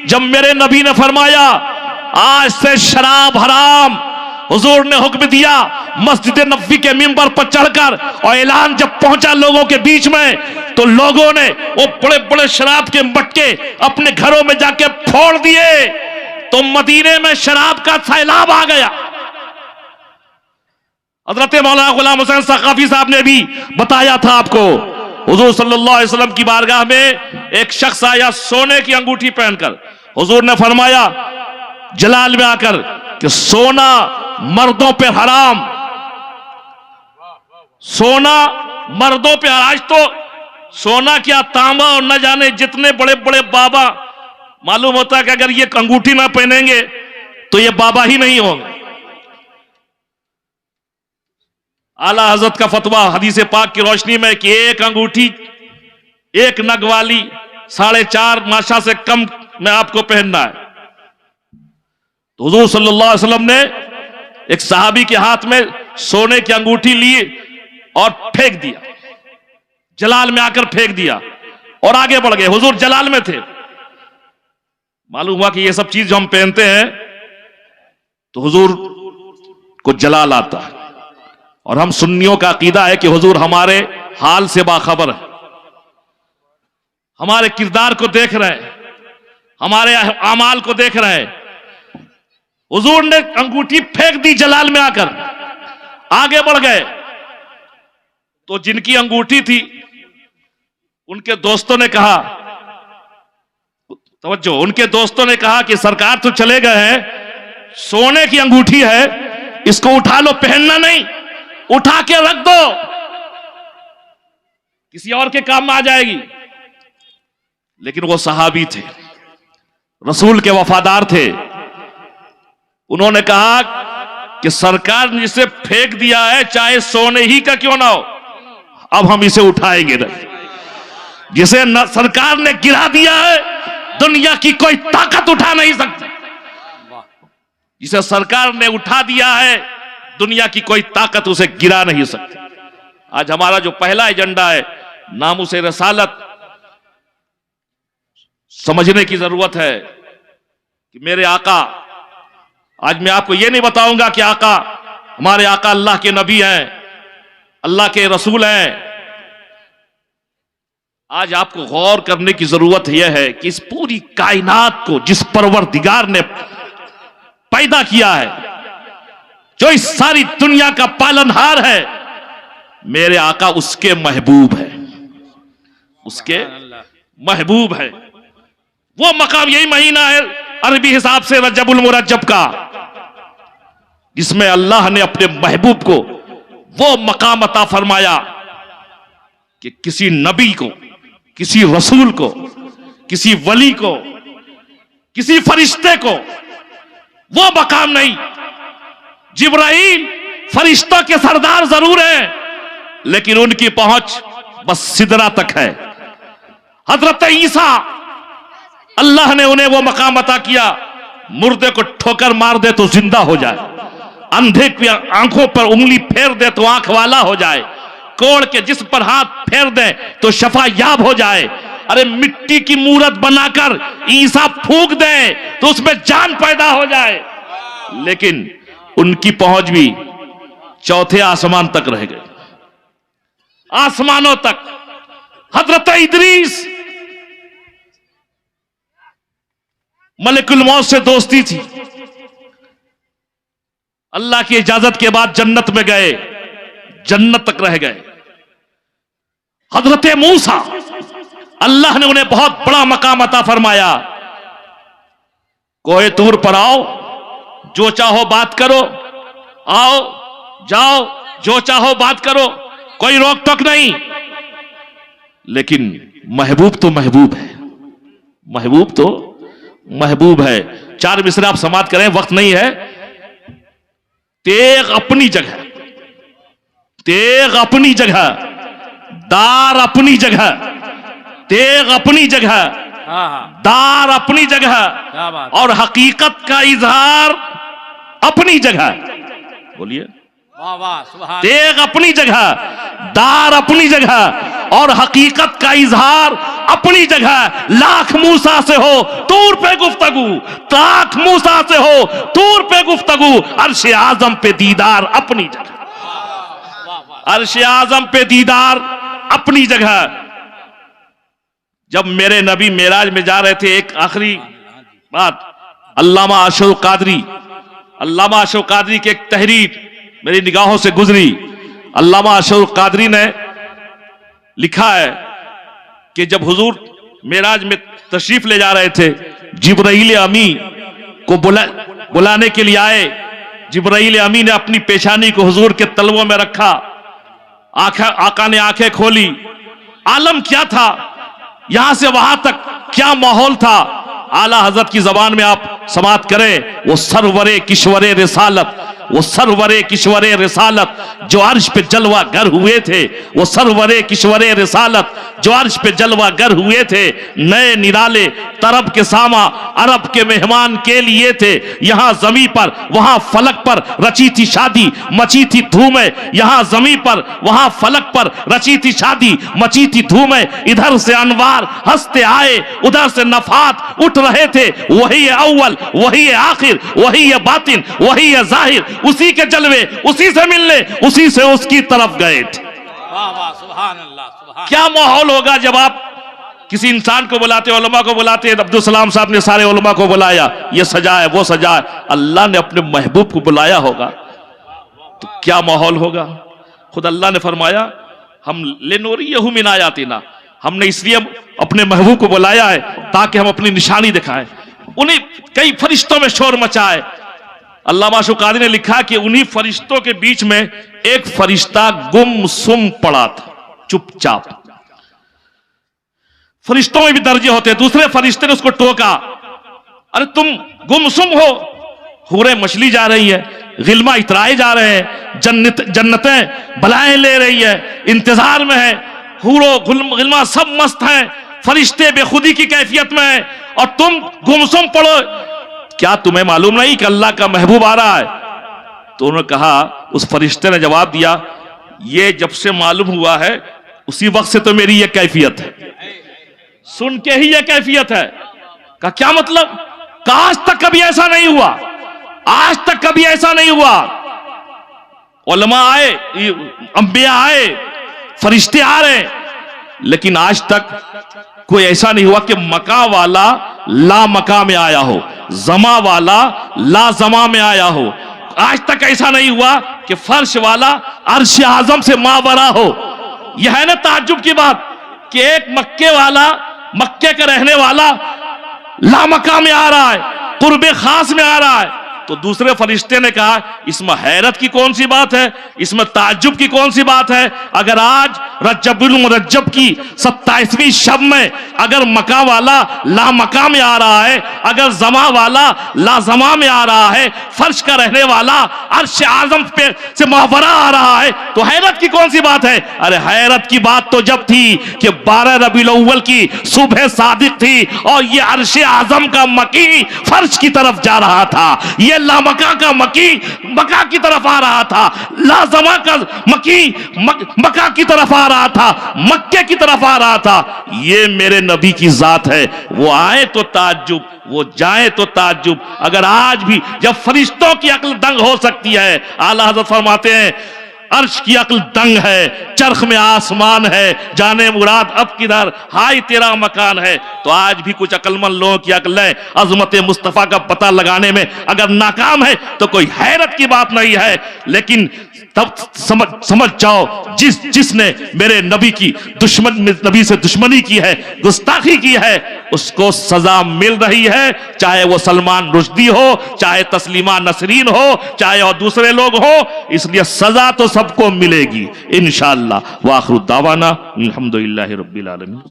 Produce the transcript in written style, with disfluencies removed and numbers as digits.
जब मेरे नबी ने फरमाया आज से शराब हराम, हुजूर ने हुक्म दिया मस्जिद नबवी के मिंबर पर चढ़कर, और ऐलान जब पहुंचा लोगों के बीच में तो लोगों ने वो बड़े बड़े शराब के मटके अपने घरों में जाके फोड़ दिए, तो मदीने में शराब का सैलाब आ गया। हजरत मौलाना गुलाम हुसैन सकाफी साहब ने भी बताया था आपको, हुजूर सल्लल्लाहु अलैहि वसल्लम की बारगाह में एक शख्स आया सोने की अंगूठी पहनकर। हुजूर ने फरमाया जलाल में आकर कि सोना मर्दों पे हराम, सोना मर्दों पे। आज तो सोना क्या तांबा और न जाने जितने बड़े बड़े बाबा, मालूम होता है कि अगर ये अंगूठी ना पहनेंगे तो ये बाबा ही नहीं होंगे। आला हजरत का फतवा हदीस पाक की रोशनी में कि एक अंगूठी एक नग वाली 4.5 माशा से कम में आपको पहनना है। तो हुजूर सल्लल्लाहु अलैहि वसल्लम ने एक सहाबी के हाथ में सोने की अंगूठी ली और फेंक दिया, जलाल में आकर फेंक दिया और आगे बढ़ गए। हुजूर जलाल में थे, मालूम हुआ कि ये सब चीज जो हम पहनते हैं तो हुजूर को जलाल आता है। और हम सुन्नियों का अकीदा है कि हुजूर हमारे हाल से बाखबर है, हमारे किरदार को देख रहे हैं, हमारे अमाल को देख रहे हैं। हुजूर ने अंगूठी फेंक दी जलाल में आकर, आगे बढ़ गए। तो जिनकी अंगूठी थी उनके दोस्तों ने कहा, तवज्जो, उनके दोस्तों ने कहा कि सरकार तो चले गए हैं, सोने की अंगूठी है, इसको उठा लो, पहनना नहीं, उठा के रख दो, किसी और के काम में आ जाएगी। लेकिन वो सहाबी थे, रसूल के वफादार थे। उन्होंने कहा कि सरकार ने इसे फेंक दिया है, चाहे सोने ही का क्यों ना हो, अब हम इसे उठाएंगे नहीं। जिसे सरकार ने गिरा दिया है दुनिया की कोई ताकत उठा नहीं सकती, जिसे सरकार ने उठा दिया है दुनिया की कोई ताकत उसे गिरा नहीं सकती। आज हमारा जो पहला एजेंडा है नामुसे रसालत, समझने की जरूरत है कि मेरे आका, आज मैं आपको यह नहीं बताऊंगा कि आका, हमारे आका अल्लाह के नबी हैं, अल्लाह के रसूल हैं। आज आपको गौर करने की जरूरत यह है कि इस पूरी कायनात को जिस परवरदिगार ने पैदा किया है, जो इस सारी दुनिया का पालनहार है, मेरे आका उसके महबूब है, उसके महबूब है। वो मकाम, यही महीना है अरबी हिसाब से रजबुल मुरज्जब का, जिसमें अल्लाह ने अपने महबूब को वो मकाम अता फरमाया कि किसी नबी को, किसी रसूल को, किसी वली को, किसी फरिश्ते को वो मकाम नहीं। जिब्राइल फरिश्तों के सरदार जरूर हैं, लेकिन उनकी पहुंच बस सिदरा तक है। हजरत ईसा, अल्लाह ने उन्हें वो मकाम अता किया, मुर्दे को ठोकर मार दे तो जिंदा हो जाए, अंधे की आंखों पर उंगली फेर दे तो आंख वाला हो जाए, कोड़ के जिस पर हाथ फेर दे तो शफा याब हो जाए। अरे मिट्टी की मूरत बनाकर ईसा फूंक दे तो उसमें जान पैदा हो जाए। लेकिन उनकी पहुंच भी चौथे आसमान तक रह गई, आसमानों तक। हजरत इदरीस, मलिकुल मौत से दोस्ती थी, अल्लाह की इजाजत के बाद जन्नत में गए, जन्नत तक रह गए। हजरत मूसा, अल्लाह ने उन्हें बहुत बड़ा मकाम अता फरमाया, कोहे तूर पर आओ, जो चाहो बात करो, आओ जाओ, जो चाहो बात करो, कोई रोक टोक नहीं। लेकिन महबूब तो महबूब है, महबूब तो महबूब है। 4 मिसरे आप समाप्त करें, वक्त नहीं है। तेग अपनी जगह, तेग अपनी जगह, दार अपनी जगह, तेग अपनी जगह, दार अपनी जगह, और हकीकत का इजहार अपनी जगह। बोलिए, तेग अपनी जगह, दार अपनी जगह, और हकीकत का इजहार अपनी जगह। लाख मूसा से हो तूर पे गुफ्तगू, लाख मूसा से हो तूर पे गुफ्तगू, अर्श आजम पे दीदार अपनी जगह, अर्श आजम पे दीदार अपनी जगह। जब मेरे नबी मेराज में जा रहे थे, एक आखिरी बात, अल्लामा अशरफ कादरी, अल्लामा अशरफ कादरी की एक तहरीर मेरी निगाहों से गुजरी। अल्लामा अशरफ कादरी ने लिखा है कि जब हुजूर मेराज में तशरीफ ले जा रहे थे, जिब्राइल अमी को बुलाने के लिए आए। जिब्राइल अमी ने अपनी पेशानी को हुजूर के तलवों में रखा, आका ने आंखें खोली। आलम क्या था, यहां से वहां तक क्या माहौल था, आला हजरत की जबान में आप समात करें। वो सरवरे किश्वरे रिसालत, वो सरवरे किश्वरे रिसालत जो अर्श पे जलवा गर हुए थे, वो सरवरे किश्वरे रिसालत जो अर्श पे जलवा गर हुए थे। नए निराले तरब के सामा अरब के मेहमान के लिए थे। यहां जमी पर वहां फलक पर रची थी शादी, मची थी धूमें। यहां जमी पर वहां फलक पर रची थी शादी, मची थी धूमें। इधर से अनवार हंसते आए, उधर से नफात उठ रहे थे। वही है अव्वल, वही है आखिर, वही है बातिन, वही है जाहिर। उसी के जलवे, उसी से मिलने, उसी से उसकी तरफ गए थे। वाह वाह, सुभान अल्लाह, सुभान। क्या माहौल होगा जब आप किसी इंसान को बुलाते, उलमा को बुलाते। अब्दुल सलाम साहब ने सारे उलमा को बुलाया, ये सजा है वो सजा है। अल्लाह ने अपने महबूब को बुलाया होगा तो क्या माहौल होगा। खुद अल्लाह ने फरमाया, हम लिनुरियहु मिन आयातिना, हमने इसलिए अपने महबूब को बुलाया है ताकि हम अपनी निशानी दिखाएं। उन्हीं कई फरिश्तों में शोर मचाए। अल्लामा अशरफ कादरी ने लिखा कि उन्हीं फरिश्तों के बीच में एक फरिश्ता गुमसुम पड़ा था, चुपचाप। फरिश्तों में भी दर्जे होते हैं। दूसरे फरिश्ते ने उसको टोका, अरे तुम गुमसुम हो, हूरें मछली जा रही है, गिलमा इतराए जा रहे हैं, जन्नतें बलाएं ले रही है, इंतजार में है, हूरो गिलमा सब मस्त हैं, फरिश्ते बेखुदी की कैफियत में है और तुम गुमसुम पड़ो। क्या तुम्हें मालूम नहीं कि अल्लाह का महबूब आ रहा है? तो उन्होंने कहा, उस फरिश्ते ने जवाब दिया, ये जब से मालूम हुआ है उसी वक्त से तो मेरी ये कैफियत है, सुन के ही ये कैफियत है। का क्या मतलब? का आज तक कभी ऐसा नहीं हुआ, आज तक कभी ऐसा नहीं हुआ। उलमा आए, अंबिया आए, फरिश्ते आ रहे, लेकिन आज तक कोई ऐसा नहीं हुआ कि मका वाला ला मका में आया हो, जमा वाला ला जमा में आया हो। आज तक ऐसा नहीं हुआ कि फर्श वाला अर्श आजम से मावरा हो। यह है ना ताज्जुब की बात कि एक मक्के वाला, मक्के का रहने वाला ला मका में आ रहा है, कुर्बे खास में आ रहा है। तो दूसरे फरिश्ते ने कहा, इसमें हैरत की कौन सी बात है, इसमें ताज्जुब की कौन सी बात है। अगर आज रज्जबुल मुरज्जब की 27वीं शब में अगर मका वाला ला मका में आ रहा है, अगर जमा वाला ला जमा में आ रहा है, फर्श का रहने वाला अर्श आजम पे से मावरा आ रहा है, तो हैरत की कौन सी बात है। अरे हैरत की बात तो जब थी कि 12 रबीउल अव्वल की सुबह सादिक थी और ये अर्श आजम का मकी फर्श की तरफ जा रहा था, ये लामका का मकी मका की तरफ आ रहा था, लाजमा का मकी मका की तरफ आ रहा था, मक्के की तरफ आ रहा था। ये मेरे नबी की जात है। वो आए तो ताज्जुब, वो जाए तो ताज्जुब। अगर आज भी जब फरिश्तों की अक्ल दंग हो सकती है, आला हज़रत फरमाते हैं, अर्श की अक्ल दंग है, चरख में आसमान है, जाने मुराद अब किधर, हाय तेरा मकान है। तो आज भी कुछ अक्लमंद लोगों की अक्लें अजमत मुस्तफा का पता लगाने में अगर नाकाम है तो कोई हैरत की बात नहीं है। लेकिन तब समझ जाओ, जिसने मेरे नबी की नबी से दुश्मनी की है, गुस्ताखी की है, उसको सजा मिल रही है। चाहे वो सलमान रुश्दी हो, चाहे तस्लीमा नसरीन हो, चाहे और दूसरे लोग हो, इसलिए सजा तो सबको मिलेगी इंशाअल्लाह। वाखिरु दावाना अल्हम्दुलिल्लाहि रब्बिल आलमीन।